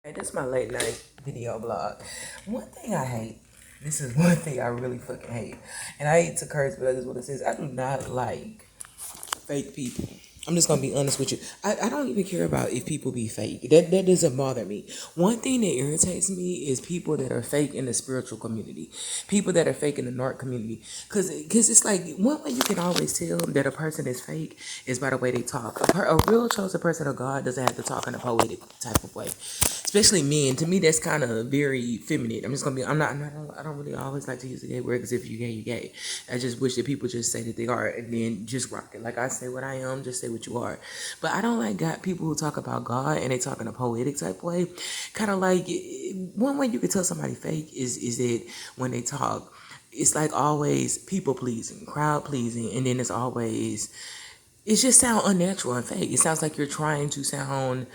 Hey, this is my late night video blog. One thing I hate, this is one thing I really fucking hate, and I hate to curse, but that is what it says. I do not like fake people. I'm just gonna be honest with you. I don't even care about if people be fake. That doesn't bother me. One thing that irritates me is people that are fake in the spiritual community, people that are fake in the narc community. Cause it's like one way you can always tell that a person is fake is by the way they talk. A real chosen person of God doesn't have to talk in a poetic type of way, especially men. To me, that's kind of very feminine. I'm just gonna be. I don't really always like to use the gay word because if you gay, you gay. I just wish that people just say that they are and then just rock it. Like I say what I am, just say what you are. But I don't like got people who talk about God and they talk in a poetic type way. Kind of like one way you could tell somebody fake is that when they talk, it's like always people pleasing, crowd pleasing, and then it's always it just sounds unnatural and fake. It sounds like you're trying to sound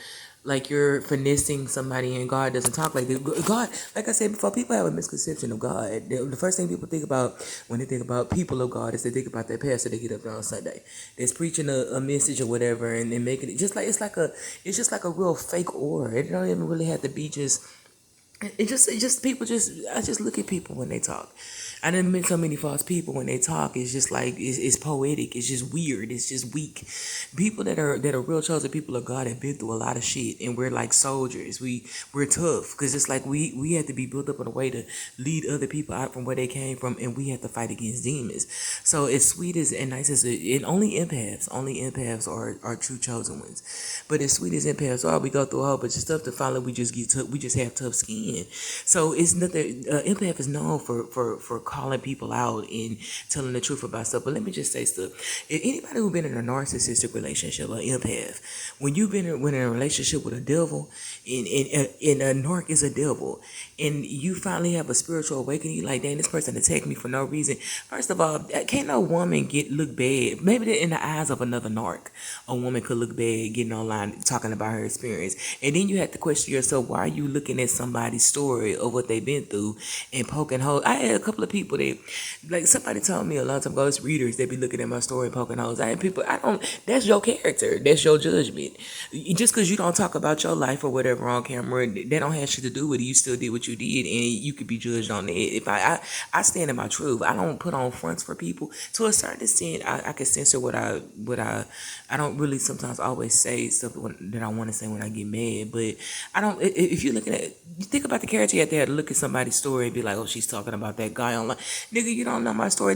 like you're finessing somebody and God doesn't talk like that. God, like I said before, people have a misconception of God. The first thing people think about when they think about people of God is they think about their pastor they get up there on Sunday. That's preaching a message or whatever and making it just like it's just like a real fake aura. It don't even really have to be just it just people just I just look at people when they talk. I done met so many false people when they talk. It's just like it's poetic. It's just weird. It's just weak. People that are real chosen people of God have been through a lot of shit, and we're like soldiers. We're tough because it's like we have to be built up in a way to lead other people out from where they came from, and we have to fight against demons. So as sweet as and nice as it only empaths are true chosen ones. But as sweet as empaths are, we go through a whole bunch of stuff to finally we just get tough. We just have tough skin. So it's nothing. Empath is known for calling people out and telling the truth about stuff. But let me just say stuff. If anybody who's been in a narcissistic relationship or empath, when you've been in a relationship with a devil, and a narc is a devil, and you finally have a spiritual awakening, you like, dang, this person attacked me for no reason. First of all, can't no woman look bad. Maybe in the eyes of another narc, a woman could look bad getting online talking about her experience. And then you have to question yourself, why are you looking at somebody's story of what they've been through and poking holes? I had a couple of people that, like somebody told me a long time ago, it's readers, they be looking at my story and poking holes. I had people, that's your character. That's your judgment. Just because you don't talk about your life or whatever on camera, that don't have shit to do with it. You still did what you did and you could be judged on it. If I stand in my truth. I don't put on fronts for people. To a certain extent, I can censor I don't really sometimes always say stuff that I want to say when I get mad. But I don't, if you're looking at, you think about the character, you have to look at somebody's story and be like, oh, she's talking about that guy online. Nigga, you don't know my story.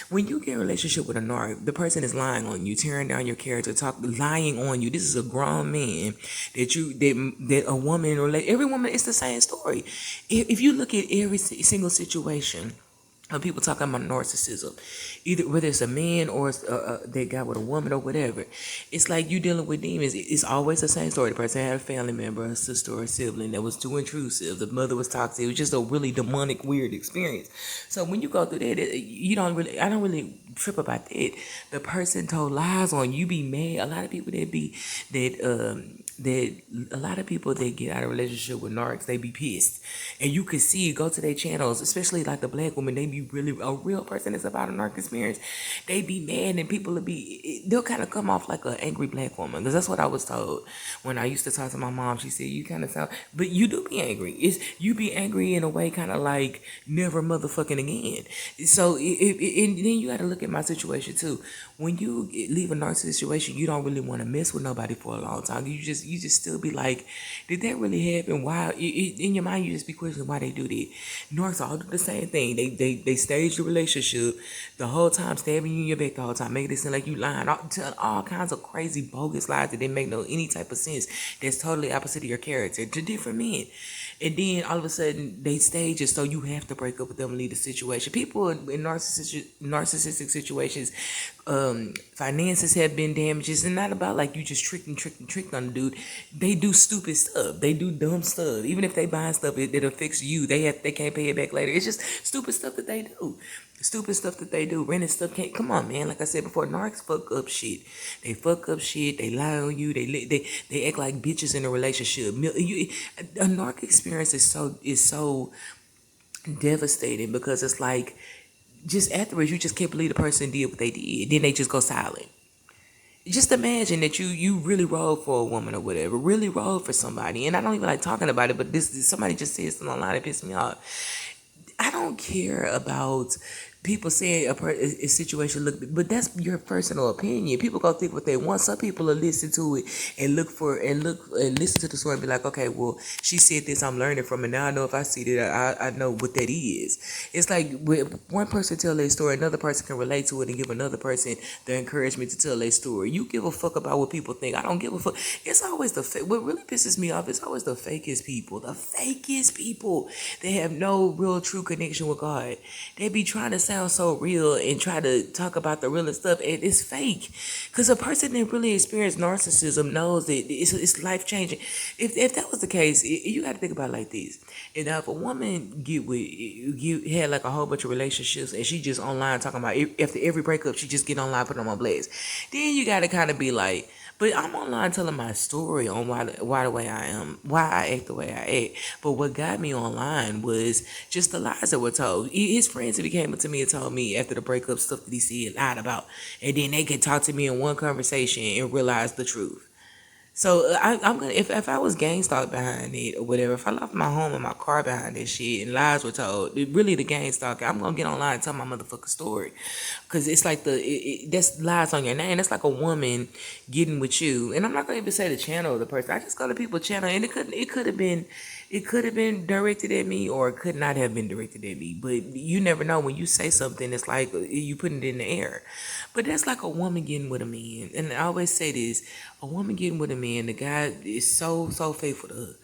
When you get in a relationship with a narc, the person is lying on you, tearing down your character, lying on you. This is a grown man that a woman, every woman, it's the same story. If you look at every single situation, people talking about narcissism, either whether it's a man or they got with a woman or whatever, it's like you dealing with demons. It's always the same story. The person had a family member, a sister or a sibling that was too intrusive. The mother was toxic. It was just a really demonic, weird experience. So when you go through that, I don't really trip about that. The person told lies on you, be mad. A lot of people that a lot of people that get out of relationship with narcs, they be pissed. And you can see, go to their channels, especially like the black women, they be really, a real person that's about a narc experience, they be mad and they'll kind of come off like an angry black woman. Because that's what I was told when I used to talk to my mom. She said, you kind of sound, but you do be angry. You be angry in a way kind of like never motherfucking again. So, and then you got to look at my situation too. When you leave a narcissist situation, you don't really want to mess with nobody for a long time. You just still be like, did that really happen? Why? In your mind, you just be questioning why they do that. Narcs all do the same thing. They stage the relationship the whole time, stabbing you in your back the whole time, making it seem like you lying, telling all kinds of crazy bogus lies that didn't make any type of sense. That's totally opposite of your character to different men. And then all of a sudden they stage it so you have to break up with them and leave the situation. People in narcissistic situations, finances have been damaged. It's not about like you just tricked on the dude. They do stupid stuff. They do dumb stuff. Even if they buy stuff that affects you, they can't pay it back later. It's just stupid stuff that they do. Stupid stuff that they do. Renting stuff can't. Come on, man. Like I said before, narcs fuck up shit. They fuck up shit. They lie on you. They act like bitches in a relationship. A narc experience is so devastating because it's like just afterwards you just can't believe the person did what they did. Then they just go silent. Just imagine that you really rode for a woman or whatever, really rode for somebody, and I don't even like talking about it, but this somebody just said something online that pissed me off. I don't care about people saying a situation look, but that's your personal opinion. People go think what they want. Some people will listen to it and look and listen to the story and be like, okay, well, she said this, I'm learning from it. Now I know if I see that, I know what that is. It's like when one person tell their story, another person can relate to it and give another person the encouragement to tell their story. You give a fuck about what people think. I don't give a fuck. It's always what really pisses me off is always the fakest people. The fakest people. They have no real true connection with God. They be trying to sound so real and try to talk about the realest stuff, and it's fake. Because a person that really experienced narcissism knows that it's life changing. If that was the case, you got to think about it like this. And now if a woman had like a whole bunch of relationships and she just online talking about after every breakup she just get online putting on my blast, then you got to kind of be like, but I'm online telling my story on why the way I am, why I act the way I act. But what got me online was just the lies that were told. His friends that came up to me and told me after the breakup stuff that he said lied about, and then they could talk to me in one conversation and realize the truth. So I'm gonna if I was gang stalked behind it or whatever, if I left my home and my car behind this shit and lies were told, really the gang stalker, I'm gonna get online and tell my motherfucking story, cause it's like that's lies on your name. That's like a woman getting with you, and I'm not gonna even say the channel of the person. I just go to people's channel, and it could have been directed at me or it could not have been directed at me. But you never know when you say something. It's like you putting it in the air. But that's like a woman getting with a man, and I always say this: a woman getting with a man, the guy is so faithful to her.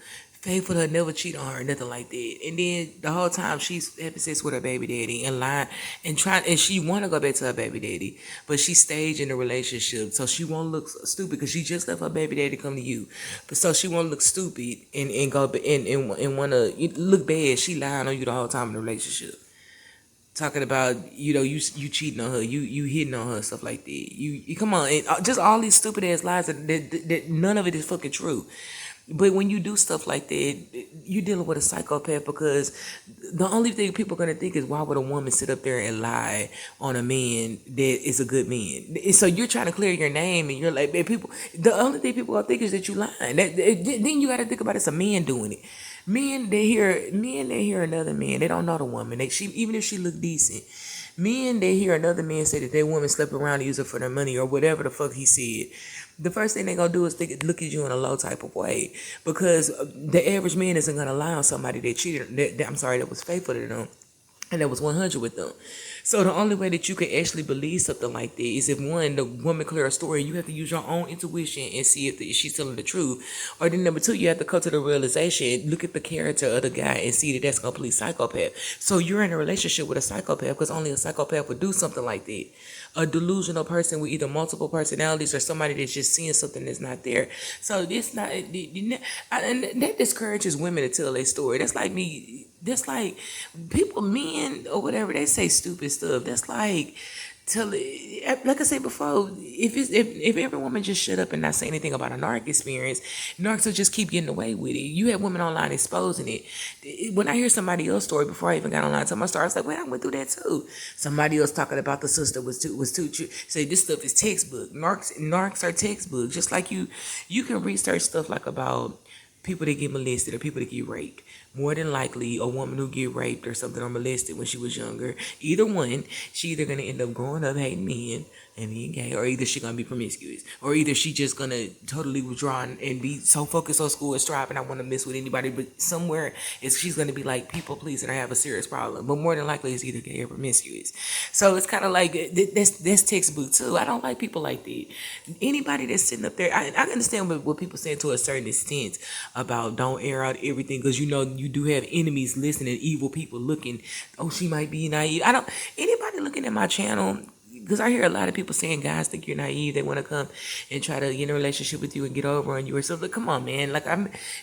Faithful to her, never cheat on her, nothing like that. And then the whole time she's having sex with her baby daddy and lying and she want to go back to her baby daddy, but she staged in the relationship so she won't look stupid because she just left her baby daddy come to you, but so she won't look stupid and go and want to look bad. She lying on you the whole time in the relationship, talking about you cheating on her, you hitting on her, stuff like that. You come on, and just all these stupid ass lies that none of it is fucking true. But when you do stuff like that, you're dealing with a psychopath, because the only thing people are going to think is, why would a woman sit up there and lie on a man that is a good man? And so you're trying to clear your name, and you're like, man, people, the only thing people are going to think is that you lying. Then you got to think about it's a man doing it. Men, they hear another man. They don't know the woman. Even if she look decent. Men, they hear another man say that their woman slept around and use her for their money or whatever the fuck he said. The first thing they gonna do is look at you in a low type of way, because the average man isn't gonna lie on somebody that cheated. That was faithful to them, and that was 100 with them. So the only way that you can actually believe something like that is if, one, the woman clear a story, you have to use your own intuition and see if she's telling the truth. Or then number two, you have to come to the realization, look at the character of the guy and see that that's a complete psychopath. So you're in a relationship with a psychopath because only a psychopath would do something like that. A delusional person with either multiple personalities or somebody that's just seeing something that's not there. So it's not, and that discourages women to tell their story. That's like me. That's like people, men or whatever, they say stupid stuff. That's like like I said before, if every woman just shut up and not say anything about a narc experience, narcs will just keep getting away with it. You have women online exposing it. When I hear somebody else's story before I even got online to tell my story, I was like, wait, I went through that too. Somebody else talking about the sister was too say this stuff is textbook. Narcs are textbook. Just like you can research stuff like about people that get molested or people that get raped. More than likely, a woman who get raped or something or molested when she was younger, either one, she either gonna end up growing up hating men and being gay, or either she gonna be promiscuous, or either she just gonna totally withdraw and be so focused on school and strive and I want to mess with anybody. But somewhere she's gonna be like people pleasing or have a serious problem. But more than likely, it's either gay or promiscuous. So it's kind of like that's textbook too. I don't like people like that. Anybody that's sitting up there, I understand what people saying to a certain extent about don't air out everything, because you do have enemies listening, evil people looking. Oh, she might be naive. Anybody looking at my channel, because I hear a lot of people saying guys think you're naive. They want to come and try to get in a relationship with you and get over on you or something. Come on, man. Like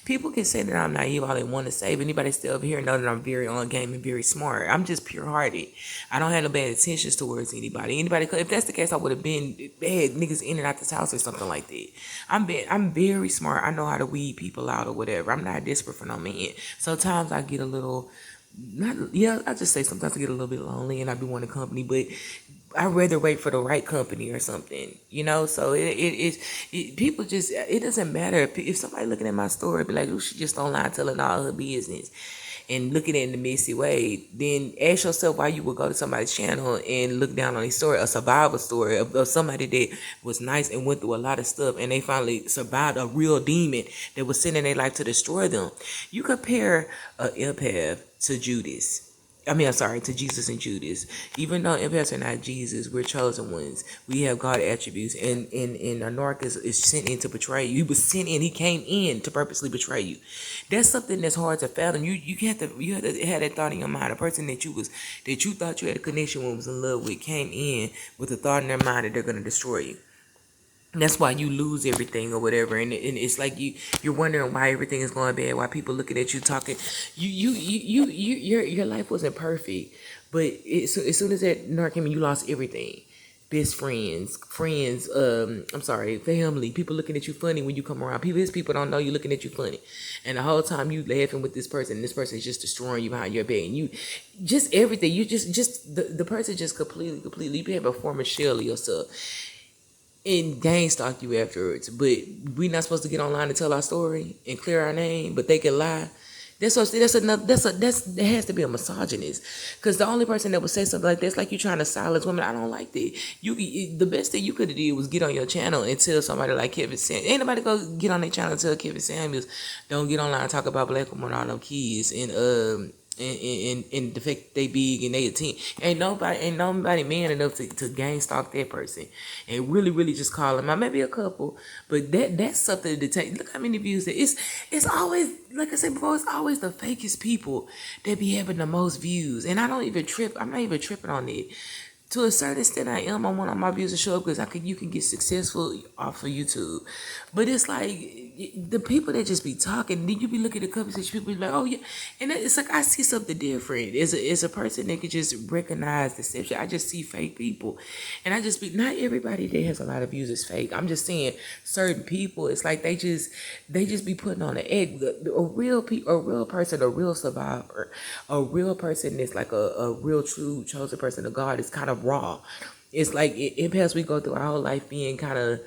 people can say that I'm naive all they want to say, but anybody still over here know that I'm very on game and very smart. I'm just pure hearted. I don't have no bad intentions towards anybody. If that's the case, I would have been bad niggas in and out this house or something like that. I'm very smart. I know how to weed people out or whatever. I'm not desperate for no man. Sometimes I get a little, I just say sometimes I get a little bit lonely and I be wanting company, but I'd rather wait for the right company or something, you know. So people just, it doesn't matter if somebody looking at my story be like, oh, she just online telling all her business and looking at it in a messy way. Then ask yourself why you would go to somebody's channel and look down on a story, a survival story of somebody that was nice and went through a lot of stuff and they finally survived a real demon that was sending their life to destroy them. You compare an empath to Judas. I mean, I'm sorry, to Jesus and Judas. Even though empaths are not Jesus, we're chosen ones. We have God attributes, and a narc is sent in to betray you. He was sent in. He came in to purposely betray you. That's something that's hard to fathom. You have to have that thought in your mind. A person that you thought you had a connection with, was in love with, came in with the thought in their mind that they're gonna destroy you. That's why you lose everything or whatever, and it's like you're wondering why everything is going bad, why people looking at you talking. Your life wasn't perfect, but so as soon as that narc came in, you lost everything. Best friends, I'm sorry, family, people looking at you funny when you come around. His people don't know you looking at you funny, and the whole time you laughing with this person, and this person is just destroying you behind your back, and you just everything. You just the person just completely you have a former shell of yourself and gang stalk you afterwards. But we not supposed to get online and tell our story and clear our name, but they can lie. That has to be a misogynist, because the only person that would say something like that's like you trying to silence women. I don't like that. The best thing you could have did was get on your channel and tell somebody like Kevin Samuels. Ain't nobody go get on their channel and tell Kevin Samuels don't get online and talk about black women and all them kids and the fact they big and they a teen. Ain't nobody man enough to gang stalk that person and really just call them out. Maybe a couple, but that's something to take. Look how many views that it's always, like I said before, it's always the fakest people that be having the most views. And I'm not even tripping on it. To a certain extent, I want all my views to show up because you can get successful off of YouTube. But it's like the people that just be talking, then you be looking at the conversation, people be like, oh yeah, and it's like I see something different. As a person that can just recognize deception. I just see fake people, and I just be not everybody that has a lot of views is fake. I'm just saying certain people, it's like they just be putting on an egg. A real person, a real survivor, a real person that's like a real true chosen person of God is kind of raw. It's like in past we go through our whole life being kind of,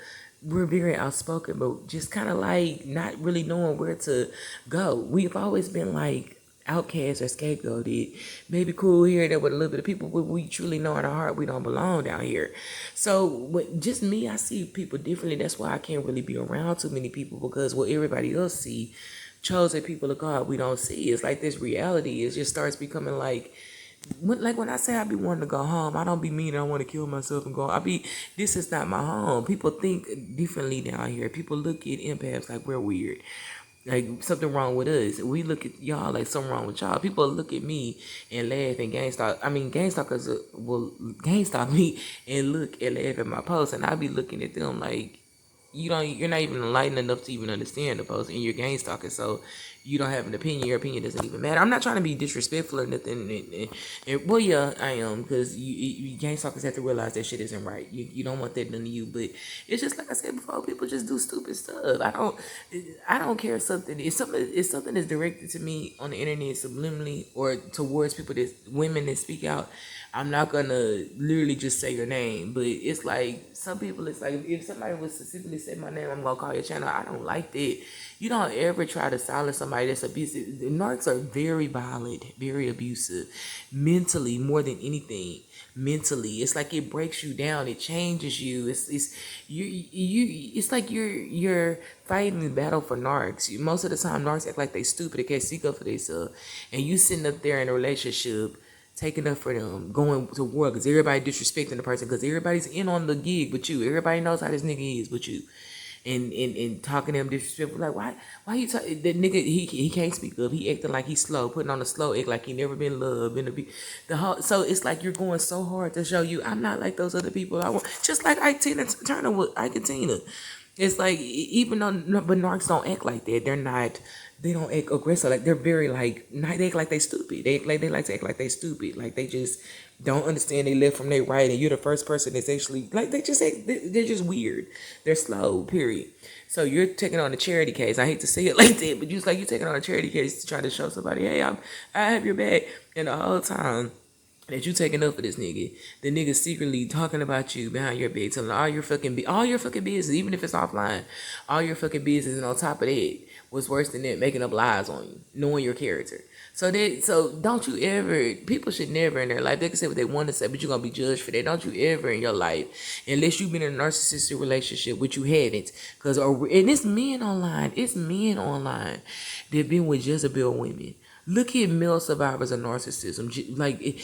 we're very outspoken, but just kind of like not really knowing where to go. We've always been like outcast or scapegoated, maybe cool here and there with a little bit of people, but we truly know in our heart we don't belong down here. So just me, I see people differently. That's why I can't really be around too many people, because what everybody else see, chosen people of God, we don't see. It's like this reality, it just starts becoming like when I say I be wanting to go home, I don't be mean I want to kill myself and go. This is not my home. People think differently down here. People look at empaths like we're weird, like something wrong with us. We look at y'all like something wrong with y'all. People look at me and laugh and gang stalk. I mean, gang stalkers will gang stalk me and look and laugh at my posts, and I be looking at them like, you're not even enlightened enough to even understand the post, and you're gang stalking, so you don't have an opinion. Your opinion doesn't even matter. I'm not trying to be disrespectful or nothing. Well, yeah, I am, because you gang stalkers have to realize that shit isn't right. You don't want that done to you, but it's just like I said before, people just do stupid stuff. I don't care if something is directed to me on the internet subliminally or towards women that speak out. I'm not gonna literally just say your name, but it's like some people, it's like if somebody was specifically say my name, I'm gonna call your channel. I don't like that. You don't ever try to silence somebody that's abusive. The narcs are very violent, very abusive, mentally more than anything. Mentally, it's like it breaks you down. It changes you. It's like you're fighting the battle for narcs. Most of the time, narcs act like they stupid. They can't seek up for themselves, and you sitting up there in a relationship, taking up for them, going to war because everybody disrespecting the person, because everybody's in on the gig but you. Everybody knows how this nigga is but you. And talking to him disrespectful, like why you talk that nigga, he can't speak up, he acting like he's slow, putting on a slow act like he never been loved so it's like you're going so hard to show you I'm not like those other people. I want just like Tina Turner with Ike and Tina. It's like even though but narcs don't act like that. They don't act aggressive. Like they're very like they act like they stupid. They like to act like they stupid. Like they just don't understand they left from their right, and you're the first person that's actually like they're just weird. They're slow. Period. So you're taking on a charity case. I hate to say it like that, but you're taking on a charity case to try to show somebody, hey, I have your back, and the whole time that you taking up for this nigga. The nigga secretly talking about you behind your back, telling all your fucking business, even if it's offline, all your fucking business, and on top of that, what's worse than that, making up lies on you, knowing your character. So don't you ever, people should never in their life, they can say what they want to say, but you're gonna be judged for that. Don't you ever in your life, unless you've been in a narcissistic relationship, which you haven't, and it's men online that been with Jezebel women. Look at male survivors of narcissism. Like,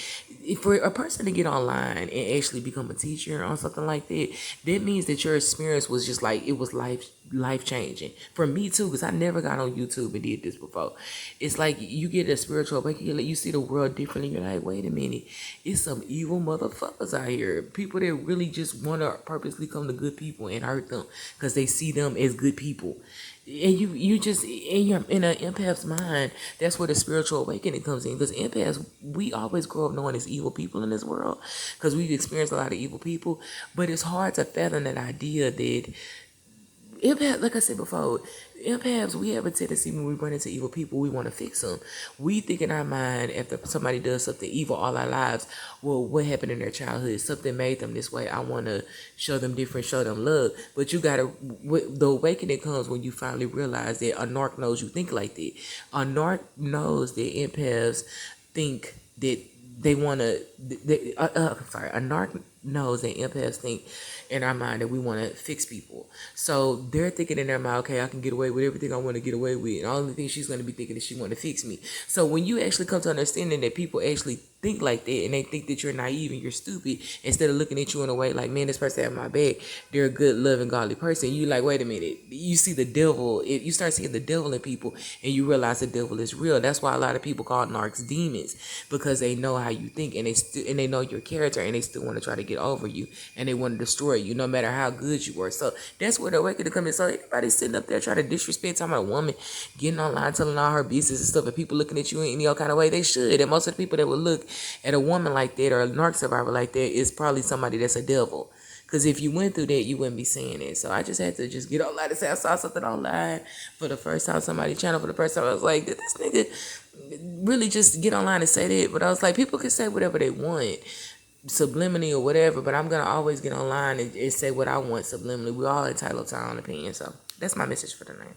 for a person to get online and actually become a teacher or something like that, that means that your experience was just like, it was life changing. For me too, because I never got on YouTube and did this before. It's like you get a spiritual awakening, you see the world differently. You're like, wait a minute, it's some evil motherfuckers out here. People that really just want to purposely come to good people and hurt them because they see them as good people. And you just in an empath's mind, that's where the spiritual awakening comes in. Because empaths, we always grow up knowing there's evil people in this world because we've experienced a lot of evil people. But it's hard to fathom that idea that empath, like I said before, empaths, we have a tendency when we run into evil people, we want to fix them. We think in our mind, after somebody does something evil all our lives, well, what happened in their childhood? Something made them this way. I want to show them different, show them love. But you gotta, the awakening comes when you finally realize that a narc knows you think like that. A narc knows that empaths think that they want to, a narc knows that empaths think in our mind that we want to fix people. So they're thinking in their mind, okay, I can get away with everything I want to get away with. And the only thing she's going to be thinking is she want to fix me. So when you actually come to understanding that people actually think like that and they think that you're naive and you're stupid, instead of looking at you in a way like, man, this person have my back, they're a good, loving, godly person. You like, wait a minute. You see the devil. You start seeing the devil in people and you realize the devil is real. That's why a lot of people call narcs demons, because they know how you think and they know your character and they still want to try to get over you and they want to destroy you no matter how good you were. So that's where the awakening comes in. So everybody's sitting up there trying to disrespect, talking about a woman getting online telling all her business and stuff, and people looking at you in any kind of way, they should. And most of the people that would look at a woman like that or a narc survivor like that is probably somebody that's a devil. Because if you went through that, you wouldn't be saying it. So I just had to just get online and say I saw something online for the first time, somebody's channel for the first time. I was like, did this nigga really just get online and say that? But I was like, people can say whatever they want, subliminally or whatever, but I'm going to always get online and say what I want subliminally. We're all entitled to our own opinion. So that's my message for tonight.